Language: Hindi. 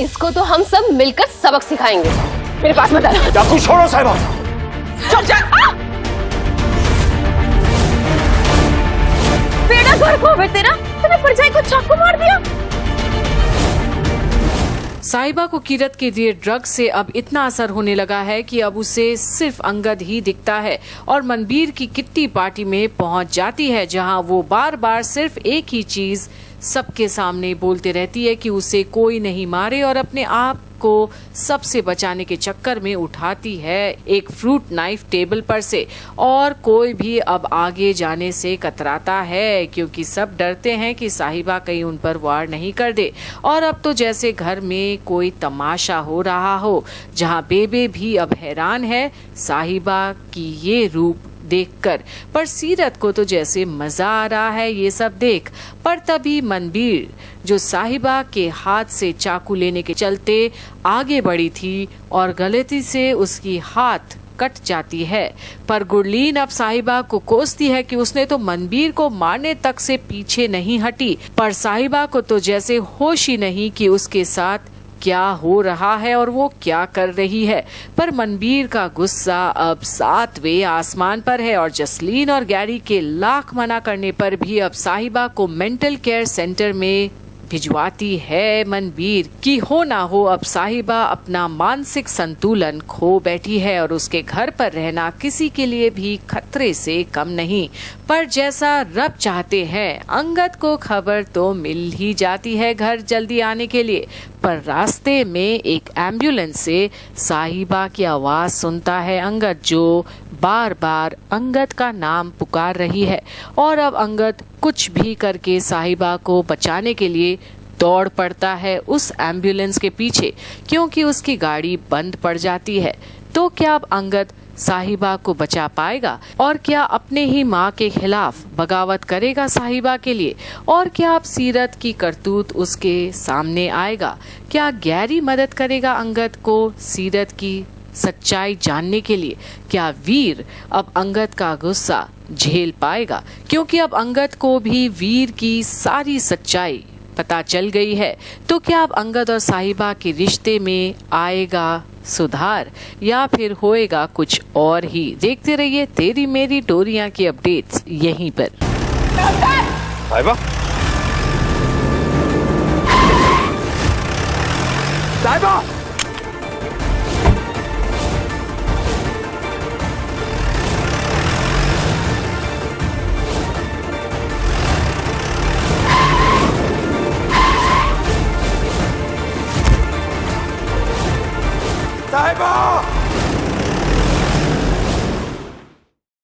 इसको तो हम सब मिलकर सबक सिखाएंगे। मेरे पास मत आना। चाकू छोड़ो साहिबा। चुप जा। बेड़ा गर्क हो बे तेरा, तूने परछाई को चाकू मार दिया। साहिबा को कीरत के दिए ड्रग से अब इतना असर होने लगा है कि अब उसे सिर्फ अंगद ही दिखता है और मनबीर की किट्टी पार्टी में पहुंच जाती है, जहां वो बार बार सिर्फ एक ही चीज सबके सामने बोलते रहती है कि उसे कोई नहीं मारे, और अपने आप को सबसे बचाने के चक्कर में उठाती है एक फ्रूट नाइफ टेबल पर से। और कोई भी अब आगे जाने से कतराता है क्योंकि सब डरते हैं कि साहिबा कहीं उन पर वार नहीं कर दे। और अब तो जैसे घर में कोई तमाशा हो रहा हो, जहां बेबे भी अब हैरान है साहिबा की ये रूप देखकर, पर सीरत को तो जैसे मजा आ रहा है ये सब देख। पर तभी मनबीर, जो साहिबा के हाथ से चाकू लेने के चलते आगे बढ़ी थी और गलती से उसकी हाथ कट जाती है, पर गुरलीन अब साहिबा को कोसती है कि उसने तो मनबीर को मारने तक से पीछे नहीं हटी। पर साहिबा को तो जैसे होश ही नहीं कि उसके साथ क्या हो रहा है और वो क्या कर रही है। पर मनबीर का गुस्सा अब 7वें आसमान पर है और जसलीन और गैरी के लाख मना करने पर भी अब साहिबा को मेंटल केयर सेंटर में भिजवाती है मनबीर। कि हो ना हो अब साहिबा अपना मानसिक संतुलन खो बैठी है और उसके घर पर रहना किसी के लिए भी खतरे से कम नहीं। पर जैसा रब चाहते हैं, अंगद को खबर तो मिल ही जाती है घर जल्दी आने के लिए। पर रास्ते में एक एम्बुलेंस से साहिबा की आवाज सुनता है अंगद, जो बार बार अंगद का नाम पुकार रही है। और अब अंगद कुछ भी करके साहिबा को बचाने के लिए दौड़ पड़ता है उस एम्बुलेंस के पीछे, क्योंकि उसकी गाड़ी बंद पड़ जाती है। तो क्या अब अंगद साहिबा को बचा पाएगा? और क्या अपने ही माँ के खिलाफ बगावत करेगा साहिबा के लिए? और क्या अब सीरत की करतूत उसके सामने आएगा? क्या गैरी मदद करेगा अंगद को सीरत की सच्चाई जानने के लिए? क्या वीर अब अंगद का गुस्सा झेल पाएगा? क्योंकि अब अंगद को भी वीर की सारी सच्चाई पता चल गई है। तो क्या अब अंगद और साहिबा के रिश्ते में आएगा सुधार या फिर होएगा कुछ और ही? देखते रहिए तेरी मेरी टोरियां की अपडेट्स यहीं पर। साहिबा, साहिबा, साहिबा!